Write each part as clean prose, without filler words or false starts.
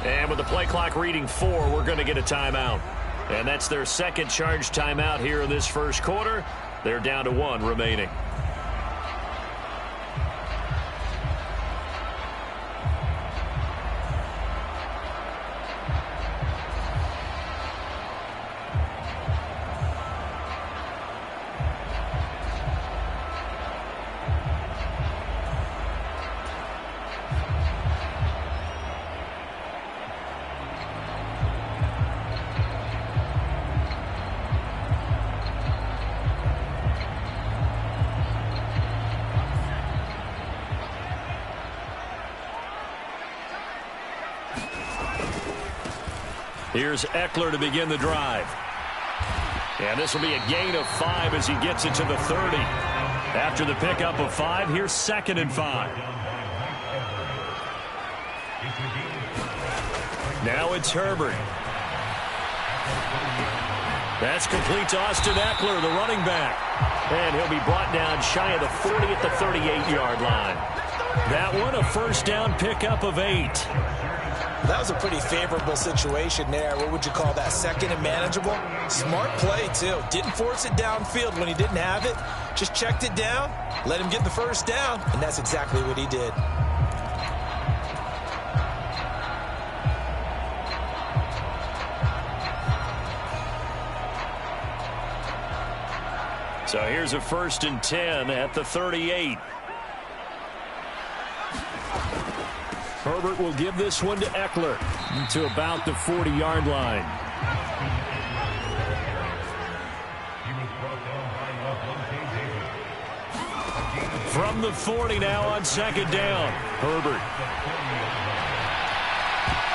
And with the play clock reading 4, we're going to get a timeout. And that's their second charge timeout here in this first quarter. They're down to 1 remaining. Here's Ekeler to begin the drive. And this will be a gain of 5 as he gets it to the 30. After the pickup of 5, here's 2nd and 5. Now it's Herbert. That's complete to Austin Ekeler, the running back. And he'll be brought down shy of the 40 at the 38-yard line. That one, a first down pickup of 8. That was a pretty favorable situation there. What would you call that? 2nd and manageable? Smart play, too. Didn't force it downfield when he didn't have it. Just checked it down, let him get the first down, and that's exactly what he did. So here's a 1st and 10 at the 38. Herbert will give this one to Ekeler to about the 40-yard line. From the 40 now on 2nd down. Herbert.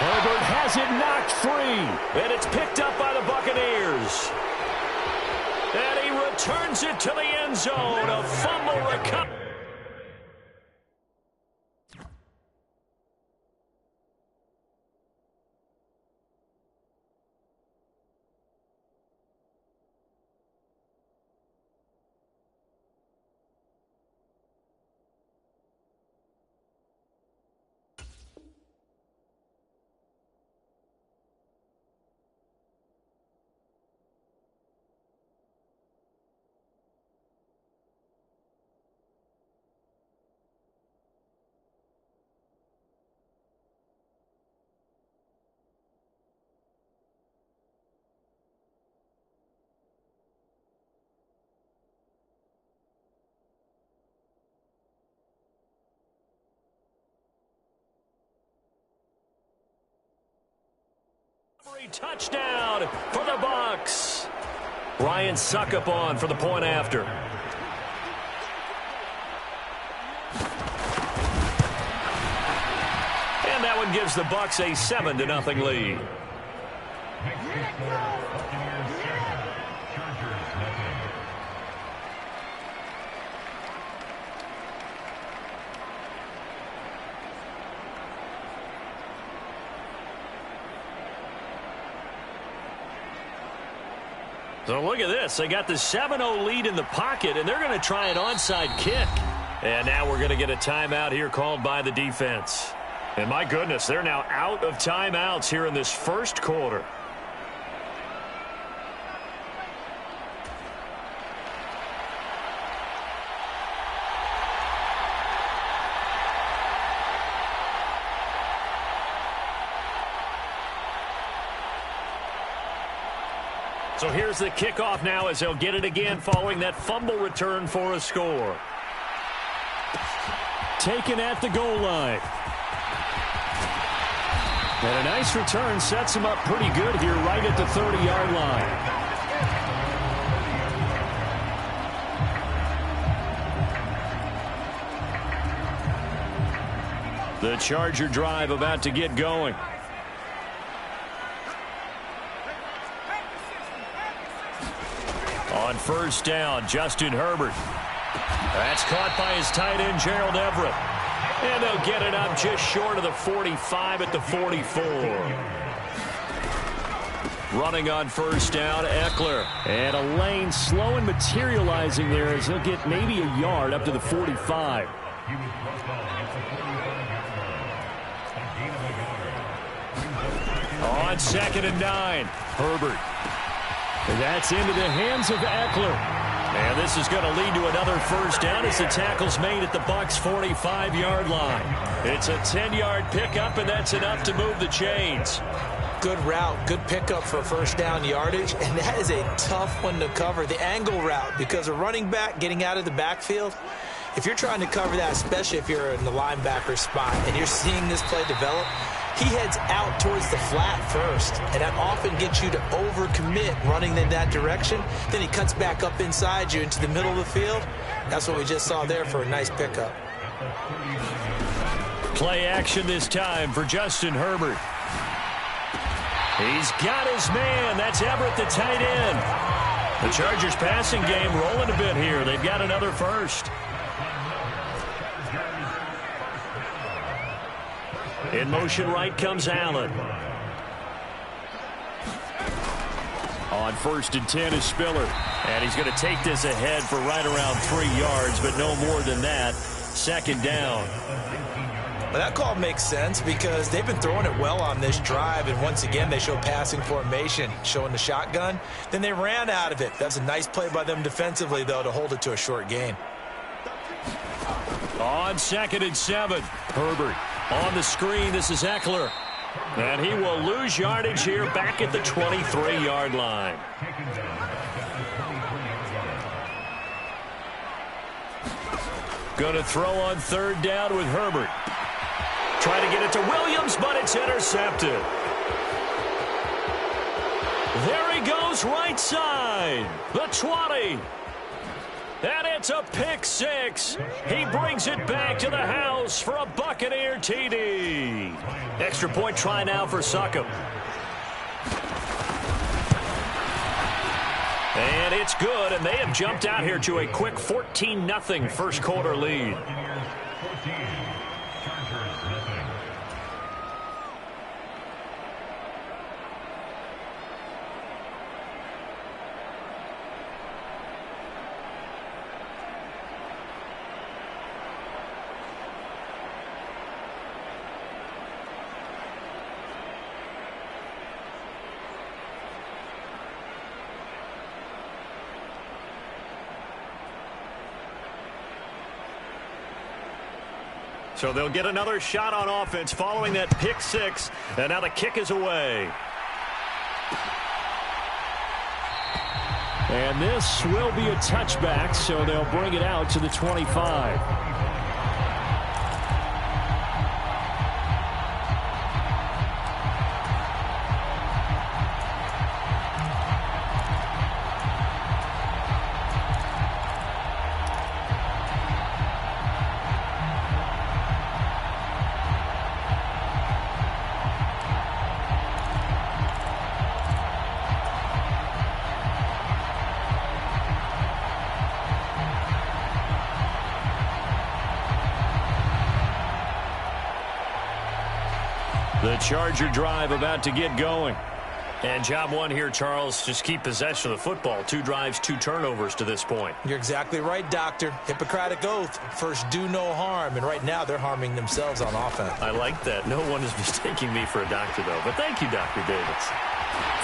Herbert has it knocked free. And it's picked up by the Buccaneers. And he returns it to the end zone. A fumble recovery. Touchdown for the Bucs. Ryan Succop on for the point after. And that one gives the Bucs a 7-0 lead. So look at this. They got the 7-0 lead in the pocket, and they're going to try an onside kick. And now we're going to get a timeout here called by the defense. And my goodness, they're now out of timeouts here in this first quarter. So here's the kickoff now as they'll get it again following that fumble return for a score. Taken at the goal line. And a nice return sets him up pretty good here right at the 30-yard line. The Charger drive about to get going. On first down, Justin Herbert. That's caught by his tight end, Gerald Everett. And they'll get it up just short of the 45 at the 44. Running on first down, Ekeler. And a lane slow and materializing there as he'll get maybe a yard up to the 45. On 2nd and 9, Herbert. And that's into the hands of Eckler. And this is going to lead to another first down as the tackle's made at the Bucs' 45-yard line. It's a 10-yard pickup, and that's enough to move the chains. Good route, good pickup for first down yardage, and that is a tough one to cover, the angle route, because a running back getting out of the backfield, if you're trying to cover that, especially if you're in the linebacker spot and you're seeing this play develop, he heads out towards the flat first, and that often gets you to overcommit running in that direction. Then he cuts back up inside you into the middle of the field. That's what we just saw there for a nice pickup. Play action this time for Justin Herbert. He's got his man. That's Everett, the tight end. The Chargers passing game rolling a bit here. They've got another first. In motion right comes Allen. On 1st and 10 is Spiller. And he's going to take this ahead for right around 3 yards, but no more than that. 2nd down. Well, that call makes sense because they've been throwing it well on this drive, and once again they show passing formation, showing the shotgun. Then they ran out of it. That's a nice play by them defensively, though, to hold it to a short gain. On 2nd and 7, Herbert. On the screen, this is Eckler. And he will lose yardage here back at the 23-yard line. Going to throw on 3rd down with Herbert. Trying to get it to Williams, but it's intercepted. There he goes, right side. The 20. And it's a pick 6. He brings it back to the house for a Buccaneer TD. Extra point try now for Succop. And it's good, and they have jumped out here to a quick 14-0 first quarter lead. So they'll get another shot on offense following that pick 6. And now the kick is away. And this will be a touchback, so they'll bring it out to the 25. The Charger drive about to get going. And job one here, Charles, just keep possession of the football. 2 drives, 2 turnovers to this point. You're exactly right, Doctor. Hippocratic oath. First, do no harm. And right now, they're harming themselves on offense. I like that. No one is mistaking me for a doctor, though. But thank you, Dr. Davis.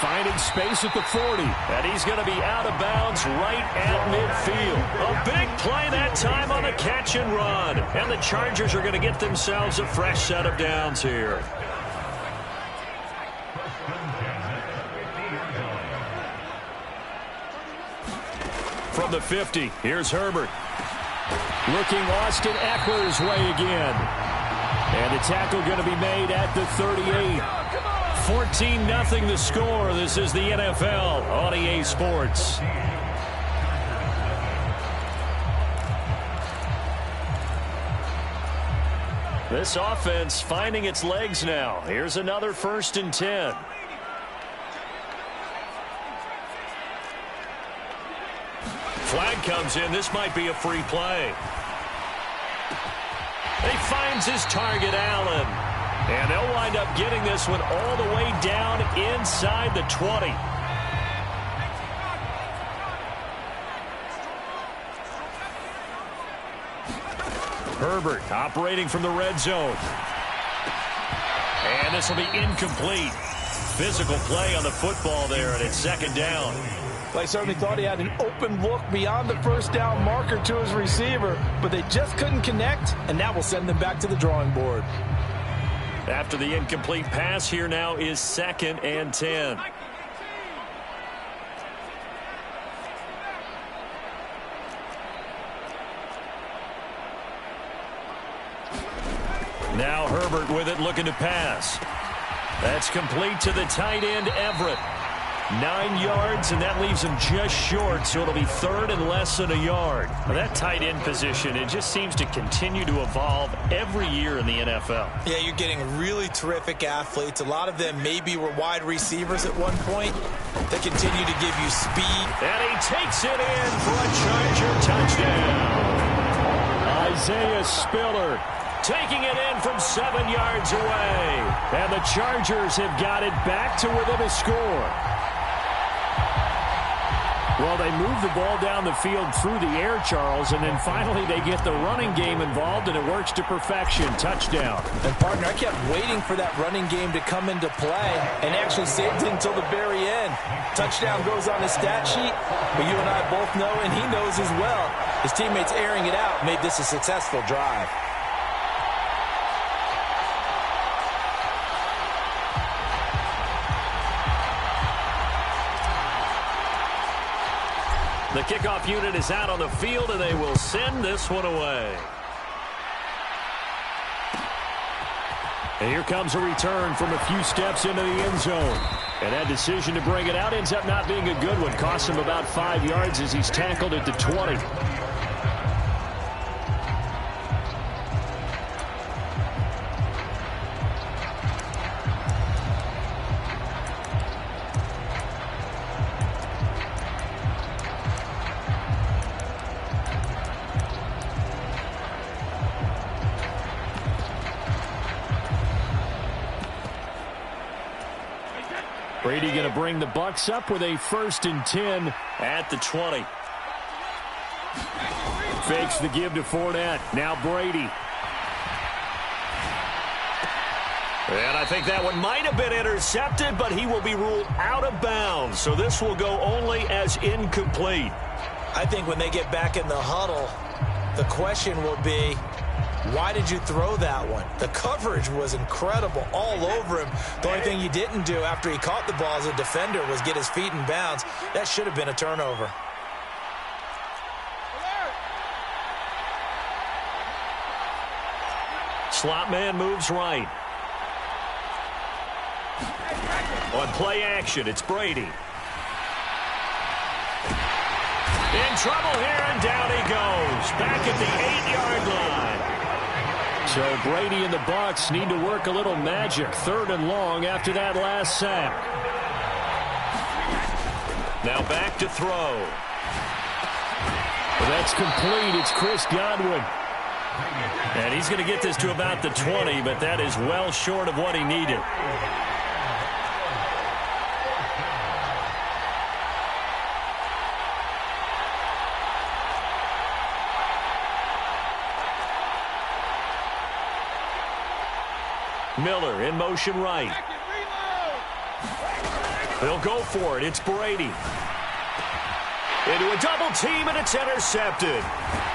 Finding space at the 40. And he's going to be out of bounds right at midfield. A big play that time on the catch and run. And the Chargers are going to get themselves a fresh set of downs here. From the 50, here's Herbert. Looking Austin Eckler's way again. And the tackle going to be made at the 38. 14-0 the score. This is the NFL on EA Sports. This offense finding its legs now. Here's another 1st and 10. Flag comes in. This might be a free play. He finds his target, Allen. And they'll wind up getting this one all the way down inside the 20. Herbert operating from the red zone. And this will be incomplete. physical play on the football there, and it's second down. I certainly thought he had an open look beyond the first down marker to his receiver, but they just couldn't connect, and that will send them back to the drawing board. After the incomplete pass, here now is 2nd and 10. Now Herbert with it, looking to pass. That's complete to the tight end, Everett. 9 yards, and that leaves him just short, so it'll be 3rd and less than a yard. Now, that tight end position, it just seems to continue to evolve every year in the NFL. Yeah, you're getting really terrific athletes. A lot of them maybe were wide receivers at one point. They continue to give you speed. And he takes it in for a Charger touchdown. Isaiah Spiller taking it in from 7 yards away. And the Chargers have got it back to within a score. Well, they move the ball down the field through the air, Charles, and then finally they get the running game involved, and it works to perfection. Touchdown. And, partner, I kept waiting for that running game to come into play and actually saved it until the very end. Touchdown goes on the stat sheet, but you and I both know, and he knows as well, his teammates airing it out made this a successful drive. The kickoff unit is out on the field, and they will send this one away. And here comes a return from a few steps into the end zone. And that decision to bring it out ends up not being a good one. Costs him about 5 yards as he's tackled at the 20. Brady going to bring the Bucs up with a 1st and 10 at the 20. Fakes the give to Fournette. Now Brady. And I think that one might have been intercepted, but he will be ruled out of bounds. So this will go only as incomplete. I think when they get back in the huddle, the question will be, why did you throw that one? The coverage was incredible all over him. The only thing he didn't do after he caught the ball as a defender was get his feet in bounds. That should have been a turnover. Slot man moves right. On play action, it's Brady. In trouble here, and down he goes. Back at the 8-yard line. So Brady and the Bucs need to work a little magic. 3rd and long after that last sack. Now back to throw. Well, that's complete. It's Chris Godwin. And he's going to get this to about the 20, but that is well short of what he needed. Miller in motion right. They'll go for it. It's Brady. Into a double team, and it's intercepted.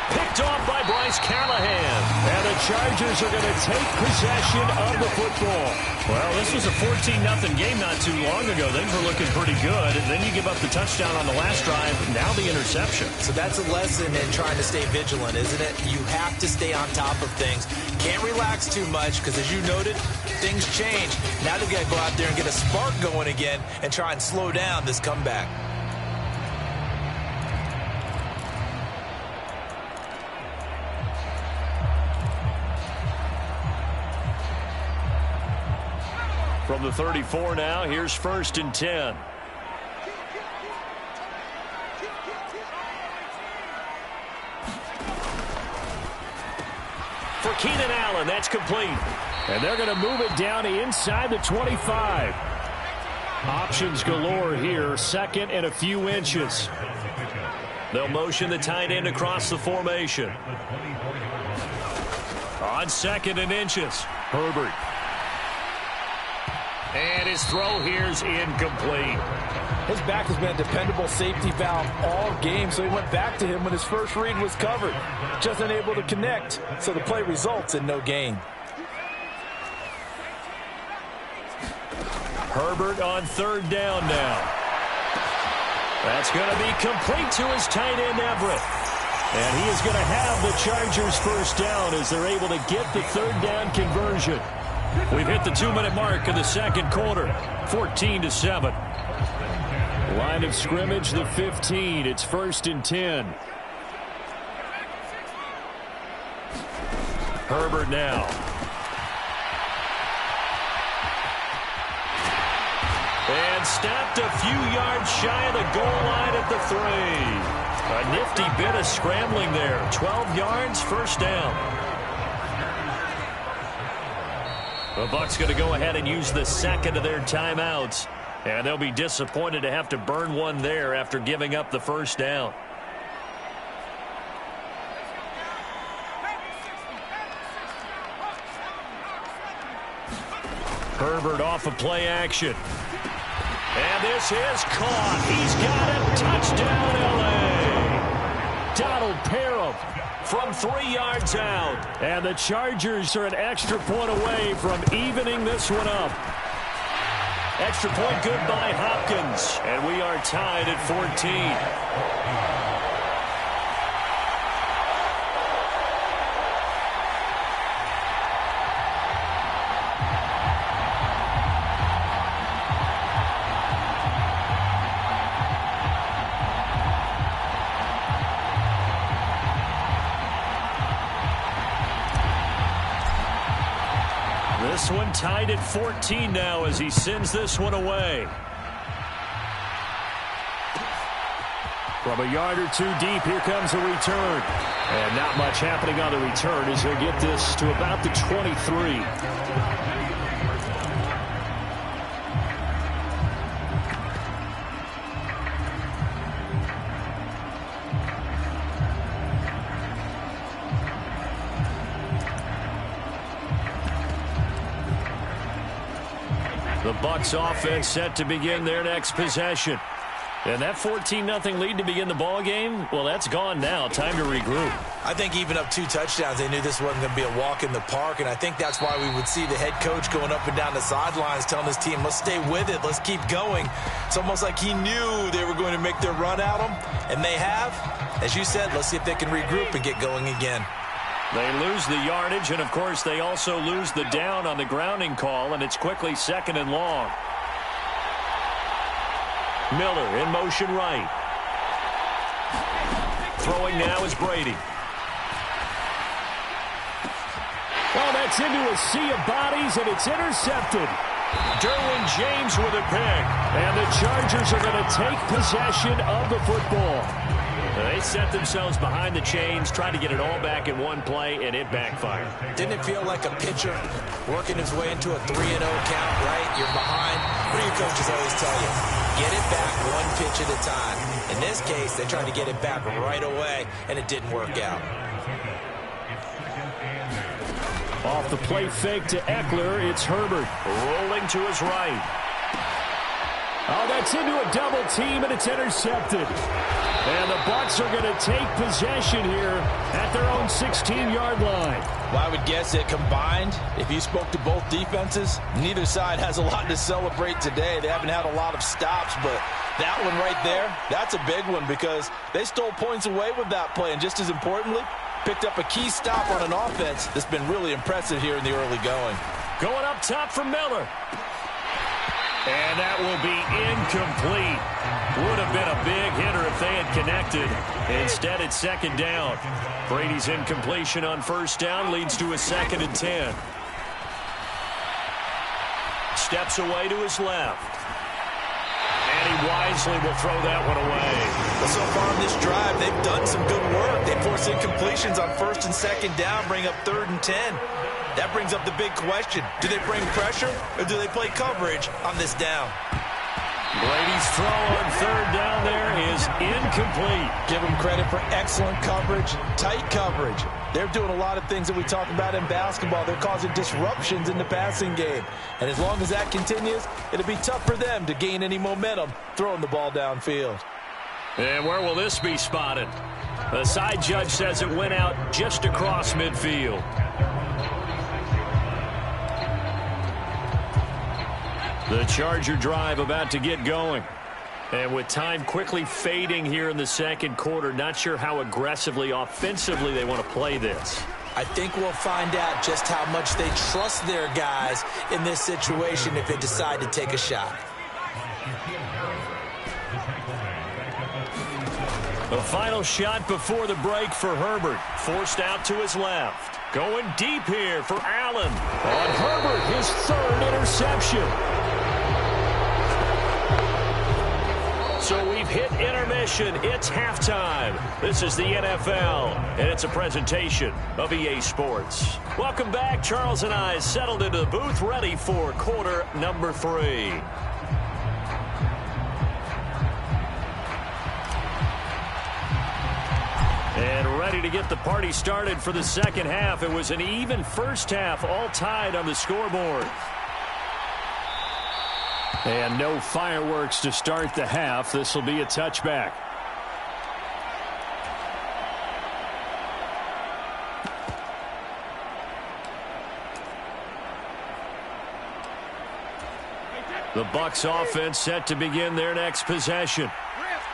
Picked off by Bryce Callahan. And the Chargers are going to take possession of the football. Well, this was a 14-0 game not too long ago. Things were looking pretty good. And then you give up the touchdown on the last drive. Now the interception. So that's a lesson in trying to stay vigilant, isn't it? You have to stay on top of things. Can't relax too much because, as you noted, things change. Now they've got to go out there and get a spark going again and try and slow down this comeback. From the 34 now, here's 1st and 10. For Keenan Allen, that's complete. And they're going to move it down to inside the 25. Options galore here, 2nd and a few inches. They'll motion the tight end across the formation. On 2nd and inches, Herbert. And his throw here's incomplete. His back has been a dependable safety valve all game, so he went back to him when his first read was covered. Just unable to connect, so the play results in no gain. Herbert on third down now. That's going to be complete to his tight end, Everett. And he is going to have the Chargers first down as they're able to get the third down conversion. We've hit the 2-minute mark in the second quarter, 14-7. Line of scrimmage, the 15. It's 1st and 10. Herbert now. And stopped a few yards shy of the goal line at the 3. A nifty bit of scrambling there. 12 yards, first down. The Bucs going to go ahead and use the second of their timeouts. And they'll be disappointed to have to burn one there after giving up the first down. Herbert off of play action. And this is caught. He's got it. Touchdown, L.A. Donald Parham from 3 yards out. And the Chargers are an extra point away from evening this one up. Extra point good by Hopkins. And we are tied at 14. This one tied at 14 now as he sends this one away. From a yard or two deep, here comes a return. And not much happening on the return as he'll get this to about the 23. The Bucs offense set to begin their next possession. And that 14-0 lead to begin the ball game, well, that's gone now. Time to regroup. I think even up 2 touchdowns, they knew this wasn't going to be a walk in the park, and I think that's why we would see the head coach going up and down the sidelines telling his team, let's stay with it, let's keep going. It's almost like he knew they were going to make their run at him, and they have. As you said, let's see if they can regroup and get going again. They lose the yardage, and, of course, they also lose the down on the grounding call, and it's quickly 2nd and long. Miller in motion right. Throwing now is Brady. Oh, that's into a sea of bodies, and it's intercepted. Derwin James with a pick. And the Chargers are going to take possession of the football. They set themselves behind the chains, trying to get it all back in one play, and it backfired. Didn't it feel like a pitcher working his way into a 3-0 count, right? You're behind. What do your coaches always tell you? Get it back one pitch at a time. In this case, they tried to get it back right away, and it didn't work out. Off the play fake to Eckler, it's Herbert. Rolling to his right. Oh, that's into a double team, and it's intercepted. And the Bucs are going to take possession here at their own 16-yard line. Well, I would guess that combined, if you spoke to both defenses, neither side has a lot to celebrate today. They haven't had a lot of stops, but that one right there, that's a big one because they stole points away with that play. And just as importantly, picked up a key stop on an offense that's been really impressive here in the early going. Going up top for Miller. And that will be incomplete. Would have been a big hitter if they had connected. Instead, it's 2nd down. Brady's incompletion on 1st down leads to a 2nd and 10. Steps away to his left. And he wisely will throw that one away. Well, so far in this drive, they've done some good work. They force incompletions on 1st and 2nd down, bring up 3rd and 10. That brings up the big question. Do they bring pressure or do they play coverage on this down? Brady's throw on third down there is incomplete. Give him credit for excellent coverage, tight coverage. They're doing a lot of things that we talk about in basketball. They're causing disruptions in the passing game. And as long as that continues, it'll be tough for them to gain any momentum throwing the ball downfield. And where will this be spotted? The side judge says it went out just across midfield. The Charger drive about to get going. And with time quickly fading here in the second quarter, not sure how aggressively, offensively they want to play this. I think we'll find out just how much they trust their guys in this situation if they decide to take a shot. The final shot before the break for Herbert. Forced out to his left. Going deep here for Allen. On Herbert, his third interception. So we've hit intermission. It's halftime. This is the NFL, and it's a presentation of EA Sports. Welcome back. Charles and I settled into the booth, ready for quarter number 3. And ready to get the party started for the second half. It was an even first half, all tied on the scoreboard. And no fireworks to start the half. This will be a touchback. The Bucs offense set to begin their next possession.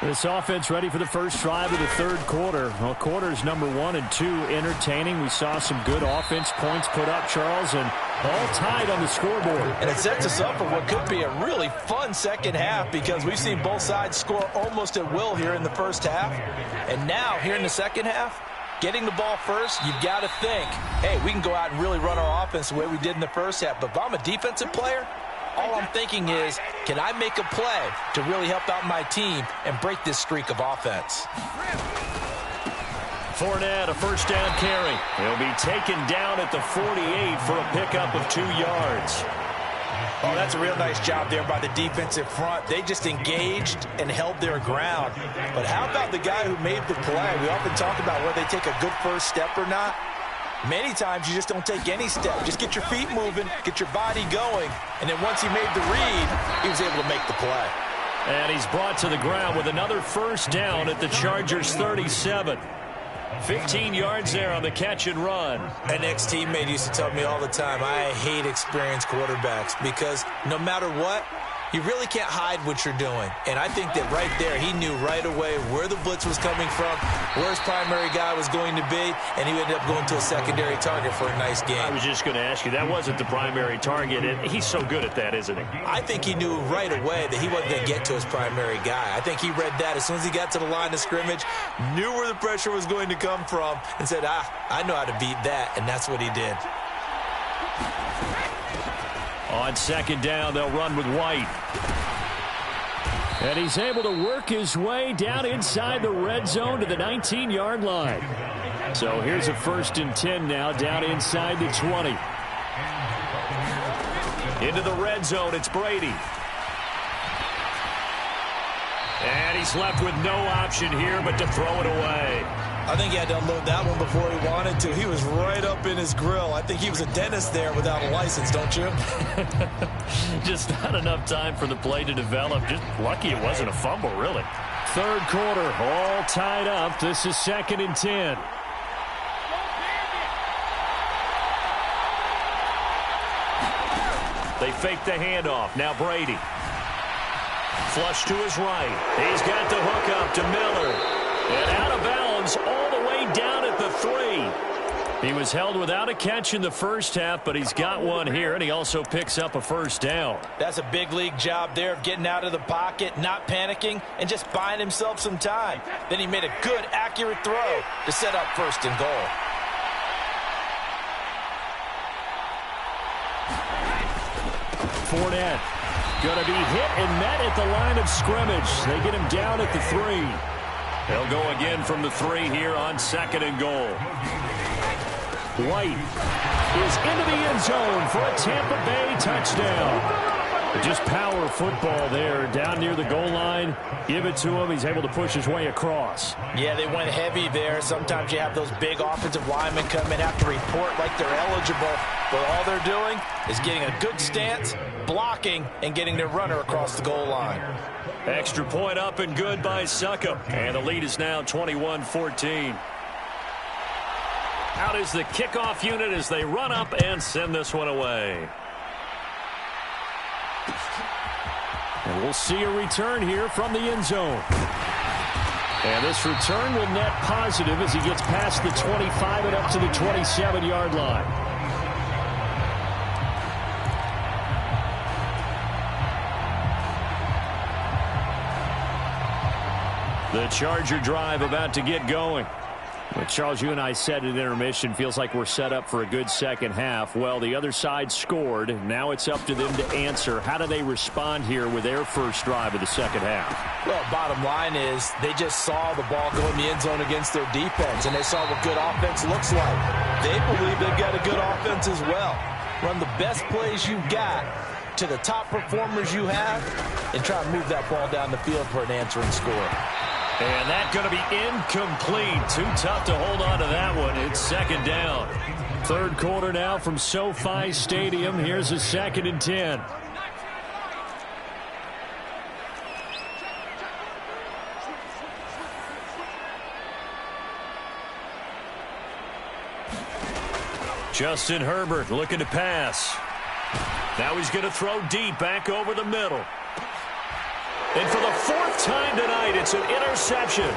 This offense ready for the first drive of the third quarter. Well, quarters number 1 and 2 entertaining. We saw some good offense points put up, Charles, and all tied on the scoreboard. And it sets us up for what could be a really fun second half because we've seen both sides score almost at will here in the first half. And now, here in the second half, getting the ball first, you've got to think, hey, we can go out and really run our offense the way we did in the first half. But if I'm a defensive player, all I'm thinking is, can I make a play to really help out my team and break this streak of offense? Fournette, a first down carry. He'll be taken down at the 48 for a pickup of 2 yards. Oh, that's a real nice job there by the defensive front. They just engaged and held their ground. But how about the guy who made the play? We often talk about whether they take a good first step or not. Many times you just don't take any step. Just get your feet moving, get your body going, and then once he made the read, he was able to make the play. And he's brought to the ground with another first down at the Chargers' 37. 15 yards there on the catch and run. An ex-teammate used to tell me all the time, I hate experienced quarterbacks because no matter what, you really can't hide what you're doing. And I think that right there, he knew right away where the blitz was coming from, where his primary guy was going to be, and he ended up going to a secondary target for a nice game. I was just going to ask you, that wasn't the primary target, and he's so good at that, isn't he? I think he knew right away that he wasn't going to get to his primary guy. I think he read that as soon as he got to the line of scrimmage, knew where the pressure was going to come from, and said, I know how to beat that, and that's what he did. On second down, they'll run with White. And he's able to work his way down inside the red zone to the 19-yard line. So here's a 1st and 10 now, down inside the 20. Into the red zone, it's Brady. And he's left with no option here but to throw it away. I think he had to unload that one before he wanted to. He was right up in his grill. I think he was a dentist there without a license, don't you? Just not enough time for the play to develop. Just lucky it wasn't a fumble, really. Third quarter, all tied up. This is 2nd and 10. They fake the handoff. Now Brady. Flush to his right. He's got the hook up to Miller. And out of bounds all the way down at the 3. He was held without a catch in the first half, but he's got one here, and he also picks up a first down. That's a big league job there of getting out of the pocket, not panicking, and just buying himself some time. Then he made a good, accurate throw to set up 1st and goal. Fournette going to be hit and met at the line of scrimmage. They get him down at the 3. They'll go again from the 3 here on 2nd and goal. White is into the end zone for a Tampa Bay touchdown. Just power football there down near the goal line. Give it to him. He's able to push his way across. Yeah, they went heavy there. Sometimes you have those big offensive linemen come in, have to report like they're eligible, but all they're doing is getting a good stance, blocking, and getting their runner across the goal line. Extra point up and good by Succop. And the lead is now 21-14. Out is the kickoff unit as they run up and send this one away. And we'll see a return here from the end zone. And this return will net positive as he gets past the 25 and up to the 27-yard line. The Charger drive about to get going. Well, Charles, you and I said at intermission, feels like we're set up for a good second half. Well, the other side scored. Now it's up to them to answer. How do they respond here with their first drive of the second half? Well, bottom line is they just saw the ball go in the end zone against their defense, and they saw what good offense looks like. They believe they've got a good offense as well. Run the best plays you've got to the top performers you have and try to move that ball down the field for an answering score. And that's going to be incomplete. Too tough to hold on to that one. It's second down. Third quarter now from SoFi Stadium. Here's a 2nd and 10. Justin Herbert looking to pass. Now he's going to throw deep back over the middle. And for the 4th time tonight, it's an interception.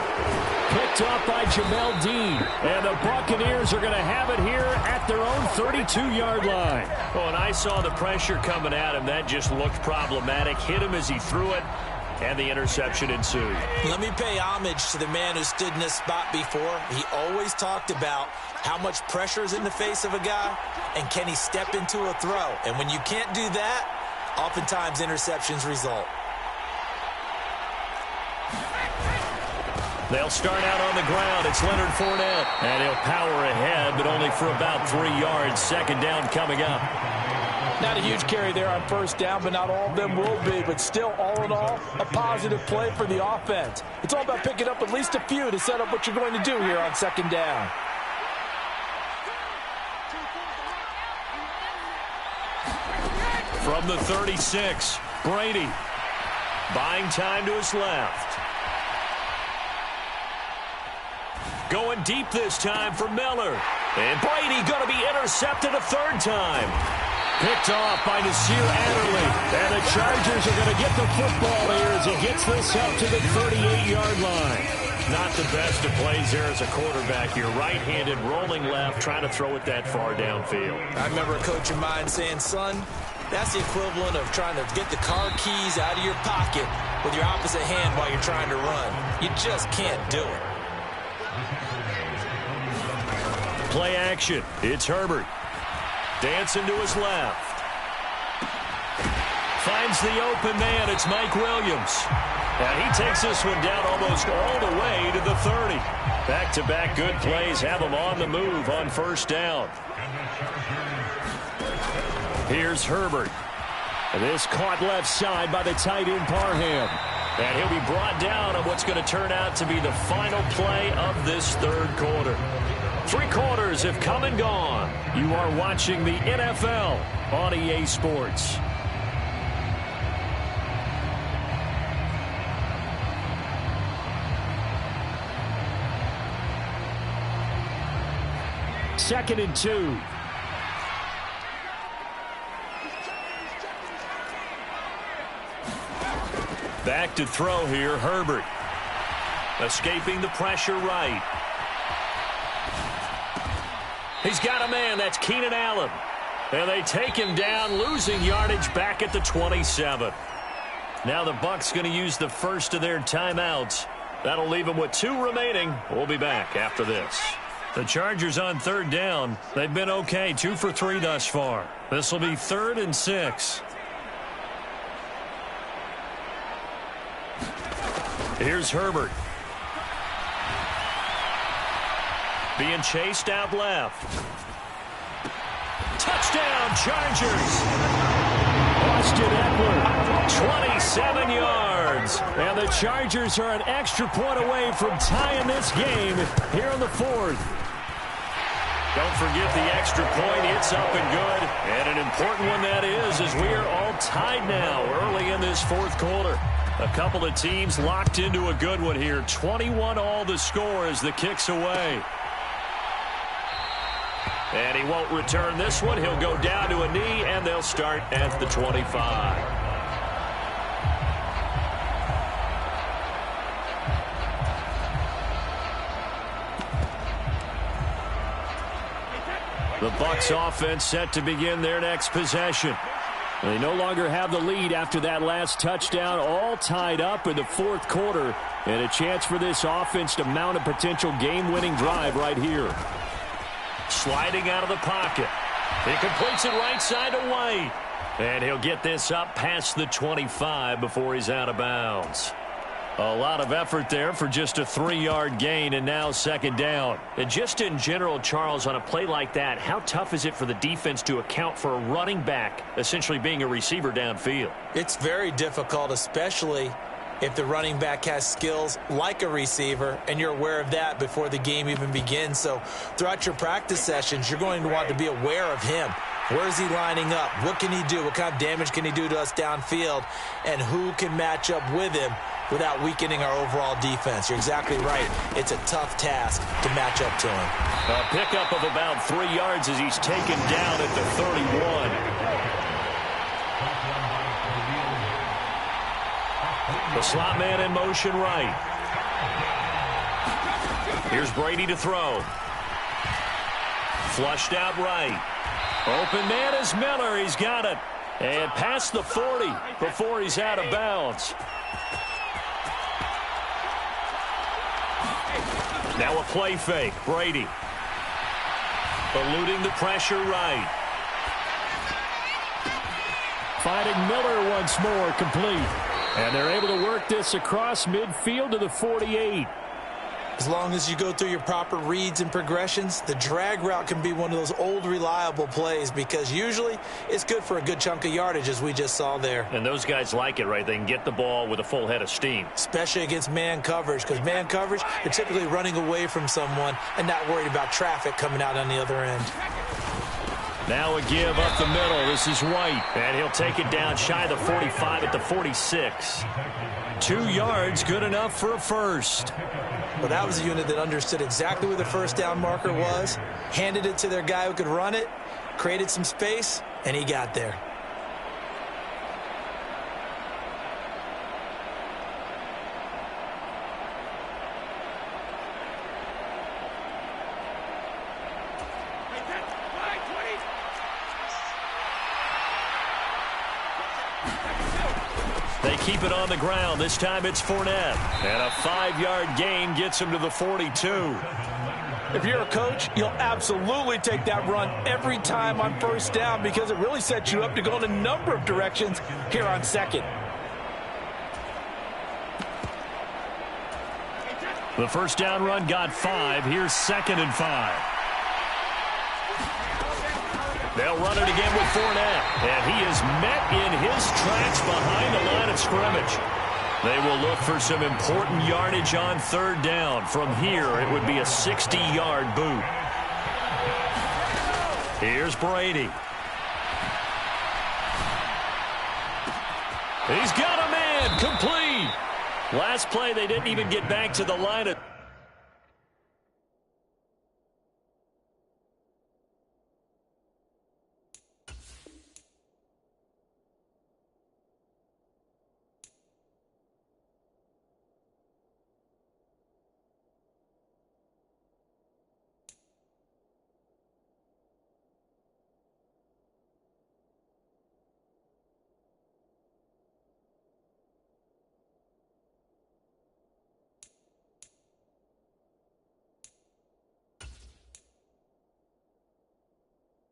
Picked off by Jamel Dean. And the Buccaneers are going to have it here at their own 32-yard line. Oh, and I saw the pressure coming at him. That just looked problematic. Hit him as he threw it, and the interception ensued. Let me pay homage to the man who stood in this spot before. He always talked about how much pressure is in the face of a guy, and can he step into a throw. And when you can't do that, oftentimes interceptions result. They'll start out on the ground. It's Leonard Fournette. And he'll power ahead, but only for about 3 yards. Second down coming up. Not a huge carry there on first down, but not all of them will be. But still, all in all, a positive play for the offense. It's all about picking up at least a few to set up what you're going to do here on second down. From the 36, Brady. Buying time to his left. Going deep this time for Miller. And Brady going to be intercepted a 3rd time. Picked off by Nasir Adderley. And the Chargers are going to get the football here as he gets this up to the 38-yard line. Not the best of plays there as a quarterback. You're right-handed, rolling left, trying to throw it that far downfield. I remember a coach of mine saying, son, that's the equivalent of trying to get the car keys out of your pocket with your opposite hand while you're trying to run. You just can't do it. Play action. It's Herbert. Dancing to his left. Finds the open man. It's Mike Williams. And he takes this one down almost all the way to the 30. Back-to-back good plays have him on the move on first down. Here's Herbert. And this caught left side by the tight end Parham. And he'll be brought down on what's going to turn out to be the final play of this third quarter. 3 quarters have come and gone. You are watching the NFL on EA Sports. Second and 2. Back to throw here, Herbert. Escaping the pressure right. He's got a man. That's Keenan Allen. And they take him down, losing yardage back at the 27. Now the Bucs going to use the first of their timeouts. That'll leave them with 2 remaining. We'll be back after this. The Chargers on third down. They've been okay, 2 for 3 thus far. This will be 3rd and 6. Here's Herbert. Being chased out left. Touchdown, Chargers. Austin Eckler complete. 27 yards. And the Chargers are an extra point away from tying this game here in the fourth. Don't forget the extra point. It's up and good. And an important one that is, as we are all tied now early in this fourth quarter. A couple of teams locked into a good one here. 21 all the score as the kick's away. And he won't return this one. He'll go down to a knee, and they'll start at the 25. The Bucs offense set to begin their next possession. They no longer have the lead after that last touchdown, all tied up in the fourth quarter, and a chance for this offense to mount a potential game-winning drive right here. Sliding out of the pocket. He completes it right side to White. And he'll get this up past the 25 before he's out of bounds. A lot of effort there for just a 3-yard gain, and now second down. And just in general, Charles, on a play like that, how tough is it for the defense to account for a running back essentially being a receiver downfield? It's very difficult, especially if the running back has skills like a receiver, and you're aware of that before the game even begins. So throughout your practice sessions, you're going to want to be aware of him. Where is he lining up? What can he do? What kind of damage can he do to us downfield? And who can match up with him without weakening our overall defense? You're exactly right. It's a tough task to match up to him. A pickup of about 3 yards as he's taken down at the 31. The slot man in motion right. Here's Brady to throw. Flushed out right. Open man is Miller. He's got it. And past the 40 before he's out of bounds. Now a play fake. Brady. Eluding the pressure right. Finding Miller once more, complete. And they're able to work this across midfield to the 48. As long as you go through your proper reads and progressions, the drag route can be one of those old reliable plays because usually it's good for a good chunk of yardage, as we just saw there. And those guys like it, right? They can get the ball with a full head of steam. Especially against man coverage, because man coverage, you're typically running away from someone and not worried about traffic coming out on the other end. Now a give up the middle. This is White. And he'll take it down shy of the 45 at the 46. 2 yards, good enough for a first. But that was a unit that understood exactly where the first down marker was, handed it to their guy who could run it, created some space, and he got there. They keep it on the ground. This time it's Fournette. And a 5-yard gain gets him to the 42. If you're a coach, you'll absolutely take that run every time on first down because it really sets you up to go in a number of directions here on second. The first down run got 5. Here's 2nd and 5. They'll run it again with Fournette. And he is met in his tracks behind the line of scrimmage. They will look for some important yardage on third down. From here, it would be a 60-yard boot. Here's Brady. He's got a man. Complete. Last play, they didn't even get back to the line of...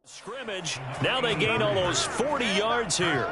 scrimmage. Now they gain almost 40 yards here.